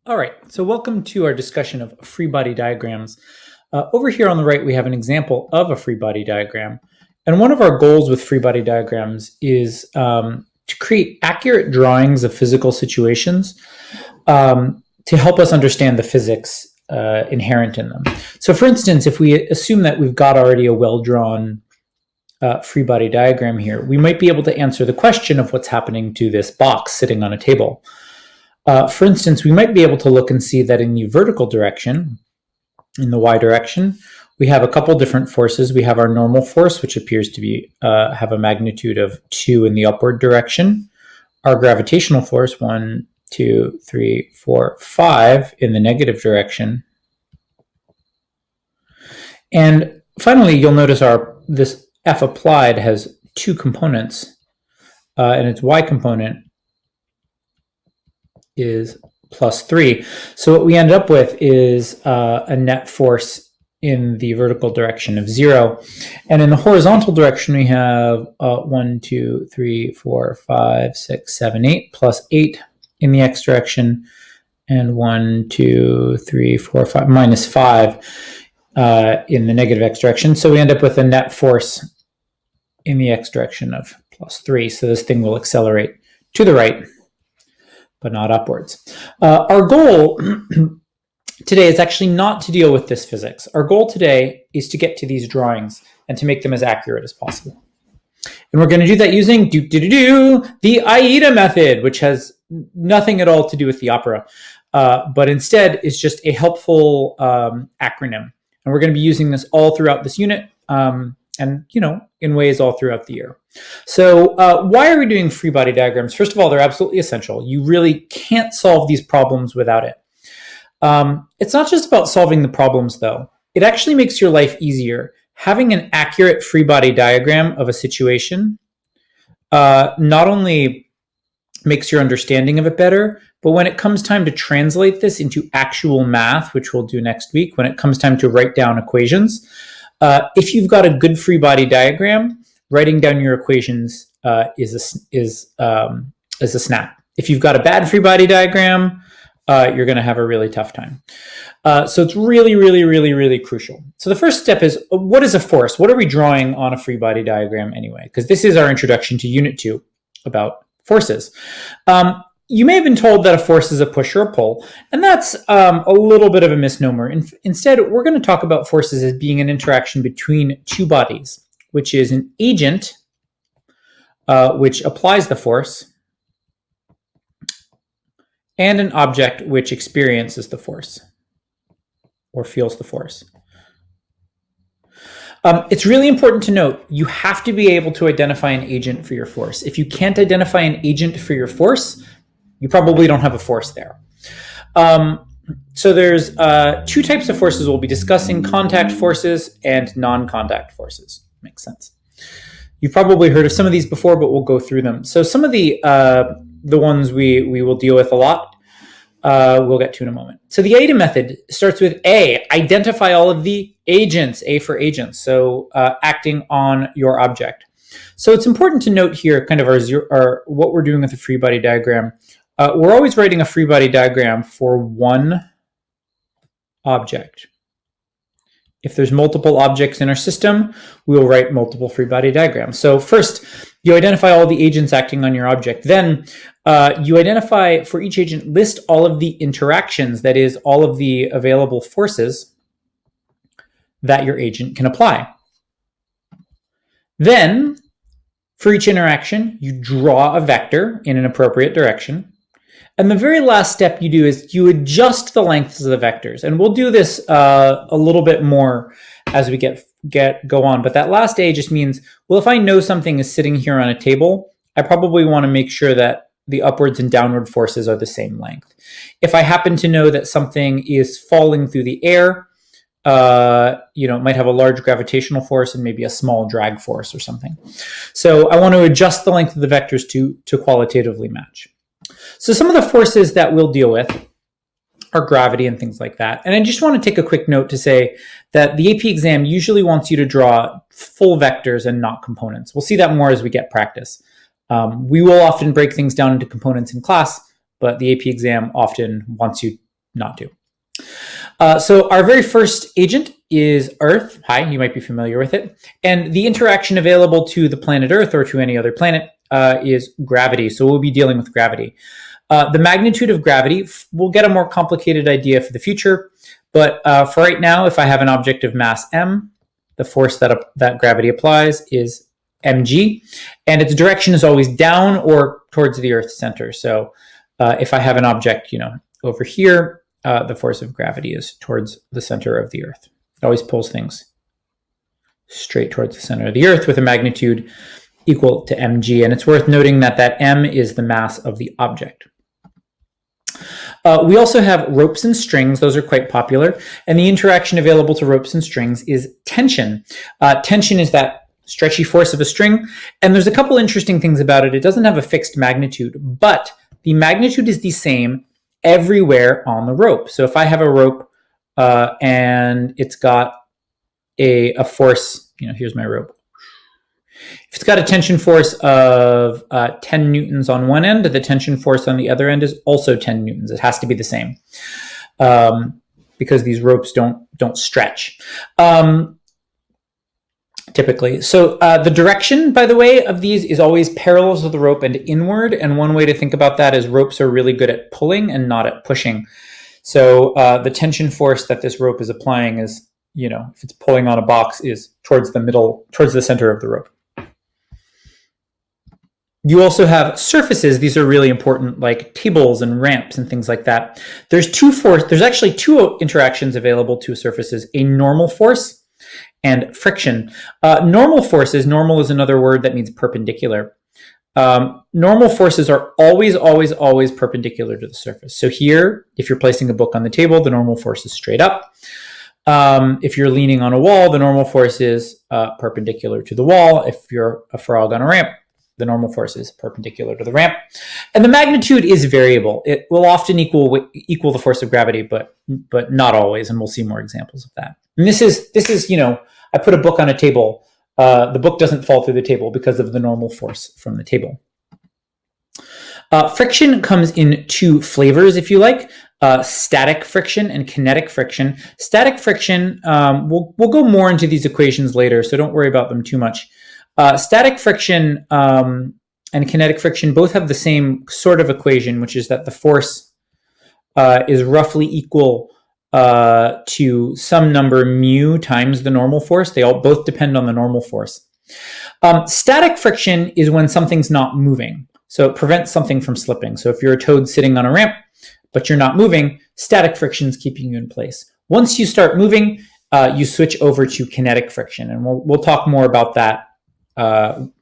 All right, so welcome to our discussion of free body diagrams. Over here on the right, we have an example of a free body diagram. And one of our goals with free body diagrams is to create accurate drawings of physical situations to help us understand the physics inherent in them. So for instance, if we assume that we've got already a well-drawn free body diagram here, we might be able to answer the question of what's happening to this box sitting on a table. For instance, we might be able to look and see that in the vertical direction, in the y direction, we have a couple different forces. We have our normal force, which appears to be have a magnitude of 2 in the upward direction. Our gravitational force, 1, 2, 3, 4, 5 in the negative direction. And finally, you'll notice this F applied has 2 components, and its y component is +3. So what we end up with is a net force in the vertical direction of 0. And in the horizontal direction, we have 1, 2, 3, 4, 5, 6, 7, 8, +8 in the x direction, and 1, 2, 3, 4, 5, -5 in the negative x direction. So we end up with a net force in the x direction of +3. So this thing will accelerate to the right, but not upwards. Our goal today is actually not to deal with this physics. Our goal today is to get to these drawings and to make them as accurate as possible. And we're going to do that using the AIDA method, which has nothing at all to do with the opera, but instead is just a helpful acronym. And we're going to be using this all throughout this unit, and in ways all throughout the year. So why are we doing free body diagrams? First of all, they're absolutely essential. You really can't solve these problems without it. It's not just about solving the problems, though. It actually makes your life easier. Having an accurate free body diagram of a situation not only makes your understanding of it better, but when it comes time to translate this into actual math, which we'll do next week, when it comes time to write down equations, if you've got a good free body diagram, writing down your equations is a snap. If you've got a bad free body diagram, you're going to have a really tough time. So it's really, really, really, really crucial. So the first step is, what is a force? What are we drawing on a free body diagram anyway? Because this is our introduction to Unit 2 about forces. You may have been told that a force is a push or a pull, and that's a little bit of a misnomer. Instead, we're going to talk about forces as being an interaction between two bodies, which is an agent, which applies the force, and an object which experiences the force or feels the force. It's really important to note, you have to be able to identify an agent for your force. If you can't identify an agent for your force, you probably don't have a force there. So there's 2 types of forces we'll be discussing: contact forces and non-contact forces. Makes sense. You've probably heard of some of these before, but we'll go through them. So some of the ones we will deal with a lot, we'll get to in a moment. So the AIDA method starts with A, identify all of the agents, A for agents, so acting on your object. So it's important to note here kind of our what we're doing with the free body diagram. We're always writing a free body diagram for one object. If there's multiple objects in our system, we will write multiple free body diagrams. So first, you identify all the agents acting on your object. Then you identify, for each agent, list all of the interactions, that is, all of the available forces that your agent can apply. Then, for each interaction, you draw a vector in an appropriate direction. And the very last step you do is you adjust the lengths of the vectors. And we'll do this a little bit more as we go on. But that last A just means, well, if I know something is sitting here on a table, I probably want to make sure that the upwards and downward forces are the same length. If I happen to know that something is falling through the air, it might have a large gravitational force and maybe a small drag force or something. So I want to adjust the length of the vectors to qualitatively match. So some of the forces that we'll deal with are gravity and things like that. And I just want to take a quick note to say that the AP exam usually wants you to draw full vectors and not components. We'll see that more as we get practice. We will often break things down into components in class, but the AP exam often wants you not to. So our very first agent is Earth. Hi, you might be familiar with it. And the interaction available to the planet Earth or to any other planet is gravity. So we'll be dealing with gravity. The magnitude of gravity, we'll get a more complicated idea for the future. But for right now, if I have an object of mass m, the force that gravity applies is mg. And its direction is always down or towards the Earth's center. So if I have an object, over here, the force of gravity is towards the center of the Earth. It always pulls things straight towards the center of the Earth with a magnitude equal to mg. And it's worth noting that m is the mass of the object. We also have ropes and strings. Those are quite popular. And the interaction available to ropes and strings is tension. Tension is that stretchy force of a string. And there's a couple interesting things about it. It doesn't have a fixed magnitude, but the magnitude is the same everywhere on the rope. So if I have a rope and it's got a force, here's my rope. If it's got a tension force of 10 newtons on one end, the tension force on the other end is also 10 newtons. It has to be the same because these ropes don't stretch typically. So the direction, by the way, of these is always parallel to the rope and inward. And one way to think about that is ropes are really good at pulling and not at pushing. So the tension force that this rope is applying is, if it's pulling on a box, is towards the center of the rope. You also have surfaces. These are really important, like tables and ramps and things like that. There's actually two interactions available to surfaces, a normal force and friction. Normal forces, normal is another word that means perpendicular. Normal forces are always, always, always perpendicular to the surface. So here, if you're placing a book on the table, the normal force is straight up. If you're leaning on a wall, the normal force is perpendicular to the wall. If you're a frog on a ramp, the normal force is perpendicular to the ramp. And the magnitude is variable. It will often equal the force of gravity, but not always, and we'll see more examples of that. And this is I put a book on a table. The book doesn't fall through the table because of the normal force from the table. Friction comes in two flavors, if you like. Static friction and kinetic friction. Static friction, we'll go more into these equations later, so don't worry about them too much. Static friction and kinetic friction both have the same sort of equation, which is that the force is roughly equal to some number mu times the normal force. They all both depend on the normal force. Static friction is when something's not moving. So it prevents something from slipping. So if you're a toad sitting on a ramp, but you're not moving, static friction is keeping you in place. Once you start moving, you switch over to kinetic friction. And we'll talk more about that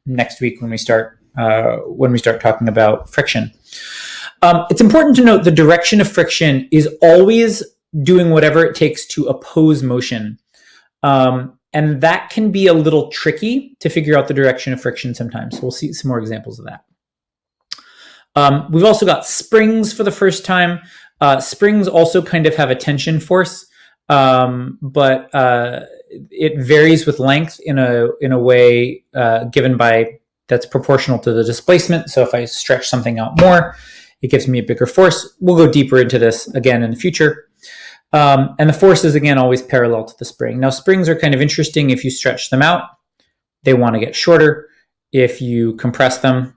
next week when we start talking about friction. It's important to note the direction of friction is always doing whatever it takes to oppose motion. And that can be a little tricky to figure out the direction of friction sometimes. So we'll see some more examples of that. We've also got springs for the first time. Springs also kind of have a tension force, but it varies with length in a way given by that's proportional to the displacement. So if I stretch something out more, it gives me a bigger force. We'll go deeper into this again in the future. And the force is, again, always parallel to the spring. Now, springs are kind of interesting. If you stretch them out, they want to get shorter. If you compress them,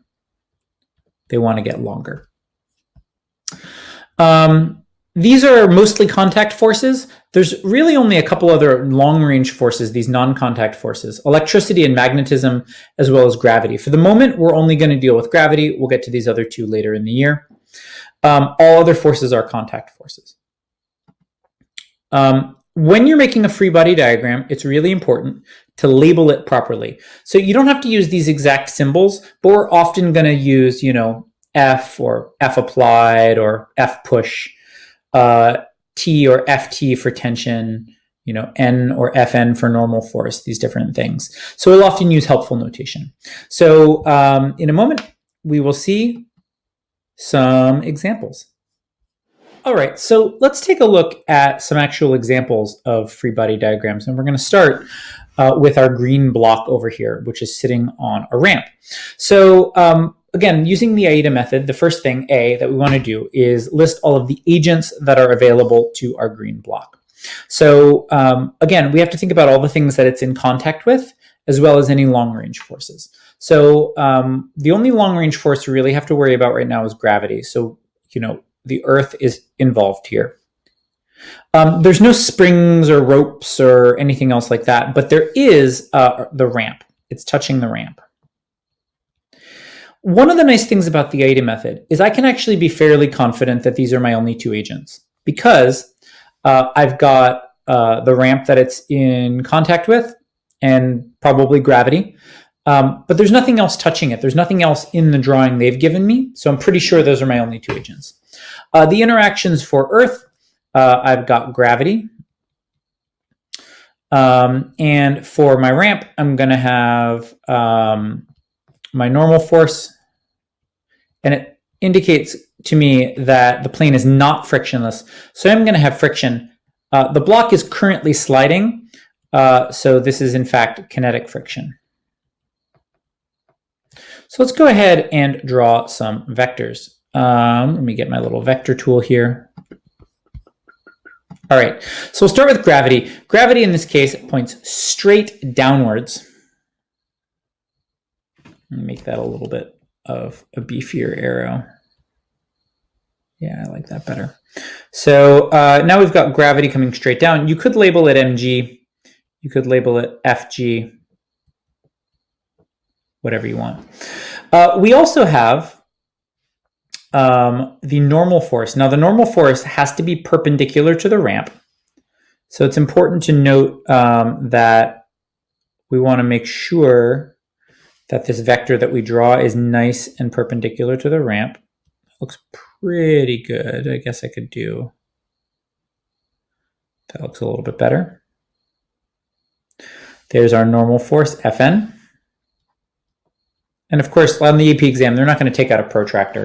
they want to get longer. These are mostly contact forces. There's really only a couple other long-range forces, these non-contact forces, electricity and magnetism, as well as gravity. For the moment, we're only going to deal with gravity. We'll get to these other two later in the year. All other forces are contact forces. When you're making a free body diagram, it's really important to label it properly. So you don't have to use these exact symbols, but we're often going to use, F or F applied or F push, T or FT for tension, N or FN for normal force, these different things. So we'll often use helpful notation. So in a moment, we will see some examples. All right, so let's take a look at some actual examples of free body diagrams. And we're going to start with our green block over here, which is sitting on a ramp. So again, using the AIDA method, the first thing, A, that we want to do is list all of the agents that are available to our green block. So again, we have to think about all the things that it's in contact with, as well as any long-range forces. So the only long-range force we really have to worry about right now is gravity. So, the Earth is involved here. There's no springs or ropes or anything else like that, but there is the ramp. It's touching the ramp. One of the nice things about the AIDA method is I can actually be fairly confident that these are my only two agents, because I've got the ramp that it's in contact with and probably gravity, but there's nothing else touching it. There's nothing else in the drawing they've given me, so I'm pretty sure those are my only two agents. The interactions for Earth, I've got gravity, and for my ramp, I'm going to have my normal force, and it indicates to me that the plane is not frictionless, so I'm going to have friction. The block is currently sliding, so this is in fact kinetic friction. So let's go ahead and draw some vectors. Let me get my little vector tool here. All right, so we'll start with gravity. Gravity in this case points straight downwards. Make that a little bit of a beefier arrow. Yeah, I like that better. So now we've got gravity coming straight down. You could label it mg. You could label it fg. Whatever you want. We also have the normal force. Now, the normal force has to be perpendicular to the ramp. So it's important to note that we want to make sure that this vector that we draw is nice and perpendicular to the ramp. Looks pretty good. I guess I could do, that looks a little bit better. There's our normal force, Fn. And of course, on the AP exam, they're not going to take out a protractor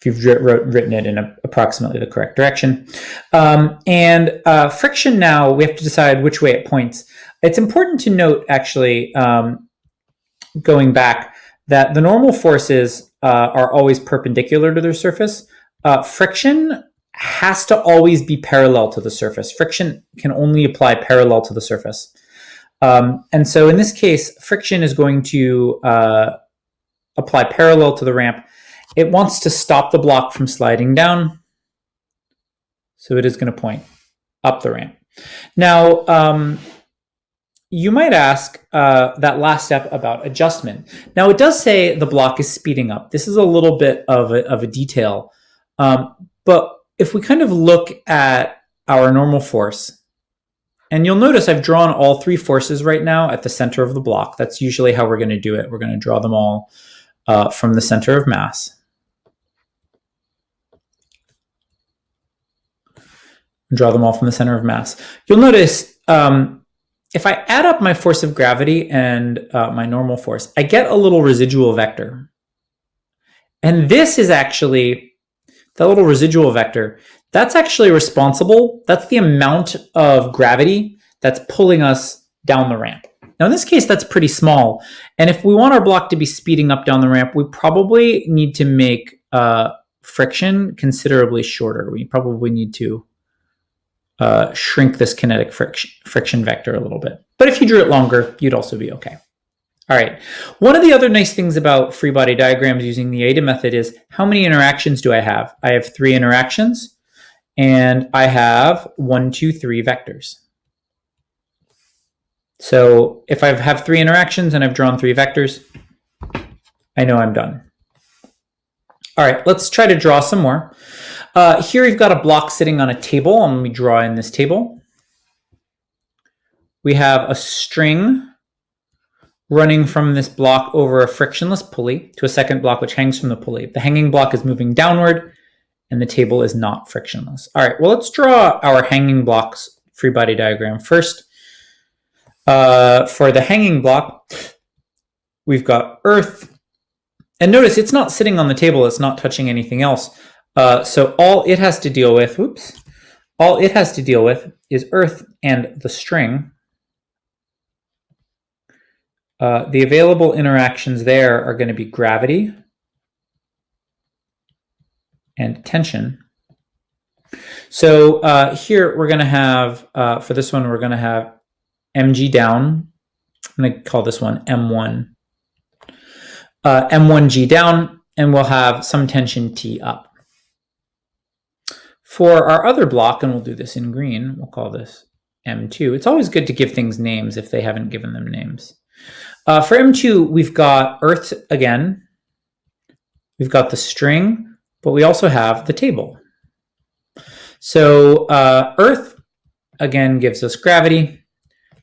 if you've written it in approximately the correct direction. Friction now, we have to decide which way it points. It's important to note, actually, going back, that the normal forces are always perpendicular to their surface. Friction has to always be parallel to the surface. Friction can only apply parallel to the surface. And so in this case, friction is going to apply parallel to the ramp. It wants to stop the block from sliding down, so it is going to point up the ramp. Now, you might ask that last step about adjustment. Now, it does say the block is speeding up. This is a little bit of a detail, but if we kind of look at our normal force, and you'll notice I've drawn all three forces right now at the center of the block. That's usually how we're going to do it. We're going to draw them all from the center of mass. Draw them all from the center of mass. You'll notice if I add up my force of gravity and my normal force, I get a little residual vector. And this is actually, the little residual vector, that's actually responsible. That's the amount of gravity that's pulling us down the ramp. Now, in this case, that's pretty small. And if we want our block to be speeding up down the ramp, we probably need to make friction considerably shorter. We probably need to shrink this kinetic friction vector a little bit. But if you drew it longer, you'd also be okay. All right. One of the other nice things about free body diagrams using the AIDA method is how many interactions do I have? I have 3 interactions, and I have 1, 2, 3 vectors. So if I have 3 interactions and I've drawn 3 vectors, I know I'm done. All right, let's try to draw some more. Here we've got a block sitting on a table, and let me draw in this table. We have a string running from this block over a frictionless pulley to a second block which hangs from the pulley. The hanging block is moving downward, and the table is not frictionless. All right, well, let's draw our hanging blocks free body diagram first. For the hanging block, we've got Earth. And notice it's not sitting on the table, it's not touching anything else. So all it has to deal with, all it has to deal with is Earth and the string. The available interactions there are going to be gravity and tension. So here we're going to have, for this one, we're going to have mg down. I'm going to call this one M1. M1G down, and we'll have some tension T up. For our other block, and we'll do this in green, we'll call this M2. It's always good to give things names if they haven't given them names. For M2, we've got earth again. We've got the string, but we also have the table. So earth again gives us gravity.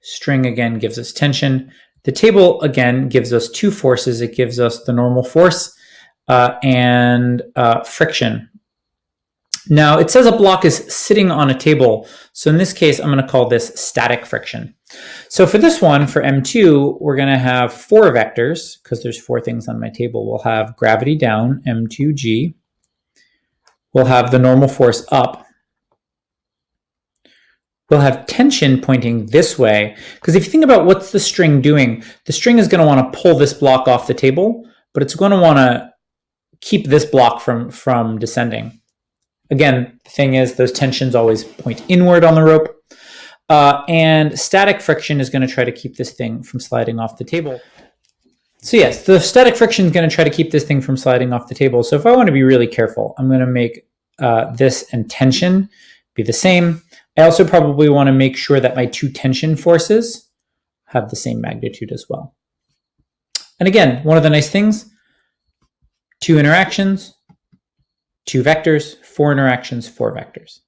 String again gives us tension. The table again gives us two forces. It gives us the normal force and friction. Now it says a block is sitting on a table. So in this case, I'm going to call this static friction. So for this one, for M2, we're going to have four vectors because there's four things on my table. We'll have gravity down, M2G. We'll have the normal force up. We'll have tension pointing this way. Because if you think about what's the string doing, the string is going to want to pull this block off the table, but it's going to want to keep this block from descending. Again, the thing is those tensions always point inward on the rope. And static friction is going to try to keep this thing from sliding off the table. So yes, the static friction is going to try to keep this thing from sliding off the table. So if I want to be really careful, I'm going to make this and tension be the same. I also probably want to make sure that my two tension forces have the same magnitude as well. And again, one of the nice things, two interactions, two vectors, four interactions, four vectors.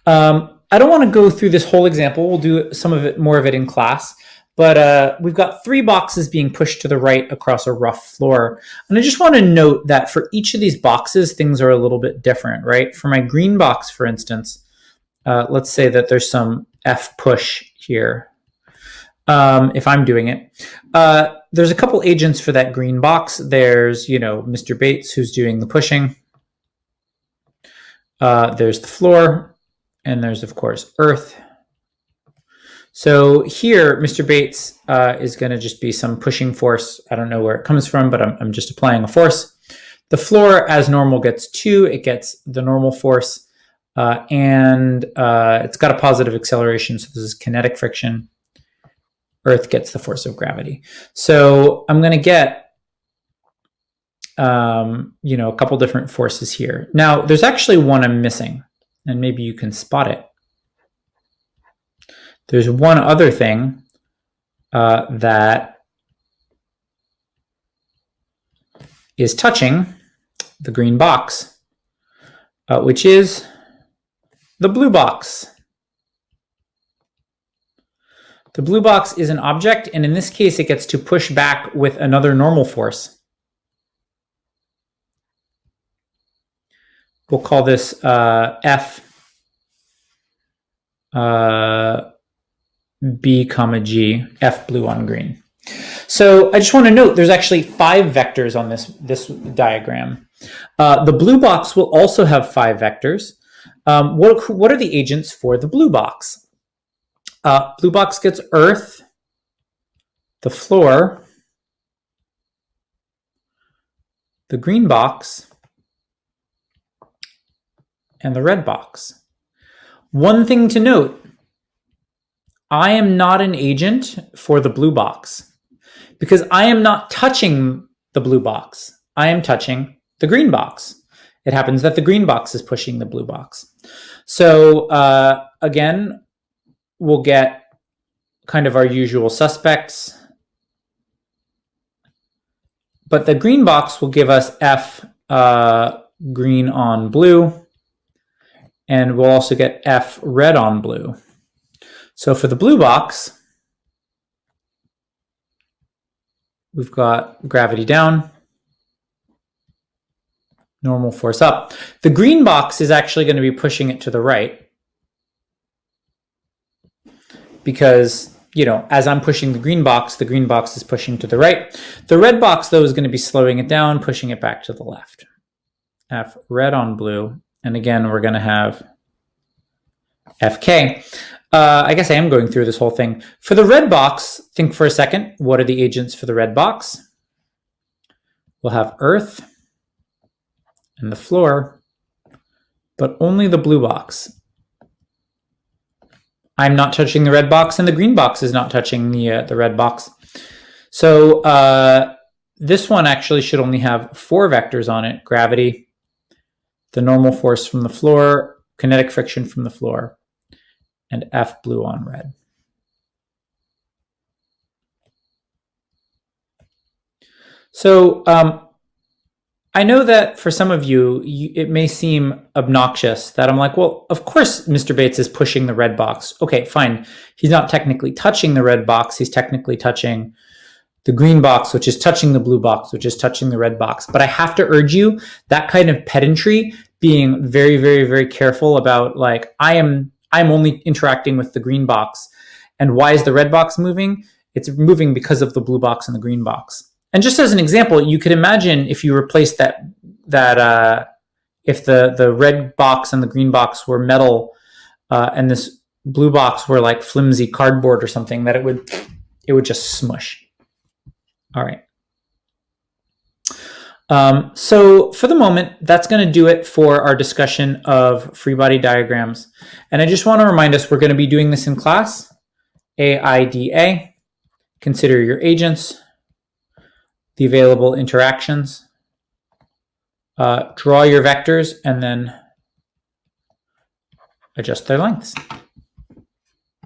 I don't want to go through this whole example. We'll do some of it, more of it in class. But we've got three boxes being pushed to the right across a rough floor. And I just want to note that for each of these boxes, things are a little bit different, right? For my green box, for instance, let's say that there's some F push here. If I'm doing it, there's a couple agents for that green box. There's, Mr. Bates, who's doing the pushing. There's the floor, and there's, of course, earth. So here, Mr. Bates is going to just be some pushing force. I don't know where it comes from, but I'm just applying a force. The floor, as normal, gets 2. It gets the normal force, and it's got a positive acceleration, so this is kinetic friction. Earth gets the force of gravity. So I'm going to get, a couple different forces here. Now, there's actually one I'm missing, and maybe you can spot it. There's one other thing that is touching the green box, which is the blue box. The blue box is an object, and in this case, it gets to push back with another normal force. We'll call this F B comma G, F blue on green. So I just want to note there's actually 5 vectors on this diagram. The blue box will also have 5 vectors. What are the agents for the blue box? Blue box gets earth, the floor, the green box, and the red box. One thing to note, I am not an agent for the blue box because I am not touching the blue box. I am touching the green box. It happens that the green box is pushing the blue box. So again, we'll get kind of our usual suspects. But the green box will give us F green on blue. And we'll also get F red on blue. So for the blue box, we've got gravity down, normal force up. The green box is actually going to be pushing it to the right because, as I'm pushing the green box is pushing to the right. The red box, though, is going to be slowing it down, pushing it back to the left. F red on blue. And again, we're going to have FK. I guess I am going through this whole thing. For the red box, think for a second, what are the agents for the red box? We'll have earth, and the floor, but only the blue box. I'm not touching the red box, and the green box is not touching the red box. So this one actually should only have 4 vectors on it: gravity, the normal force from the floor, kinetic friction from the floor, and F blue on red. So I know that for some of you, it may seem obnoxious that I'm like, well, of course Mr. Bates is pushing the red box. Okay, fine. He's not technically touching the red box. He's technically touching the green box, which is touching the blue box, which is touching the red box. But I have to urge you, that kind of pedantry, being very, very, very careful about, like, I'm only interacting with the green box. And why is the red box moving? It's moving because of the blue box and the green box. And just as an example, you could imagine if you replaced if the red box and the green box were metal, and this blue box were like flimsy cardboard or something, that it would just smush. All right. So for the moment, that's going to do it for our discussion of free body diagrams. And I just want to remind us, we're going to be doing this in class. AIDA, consider your agents, the available interactions, draw your vectors, and then adjust their lengths.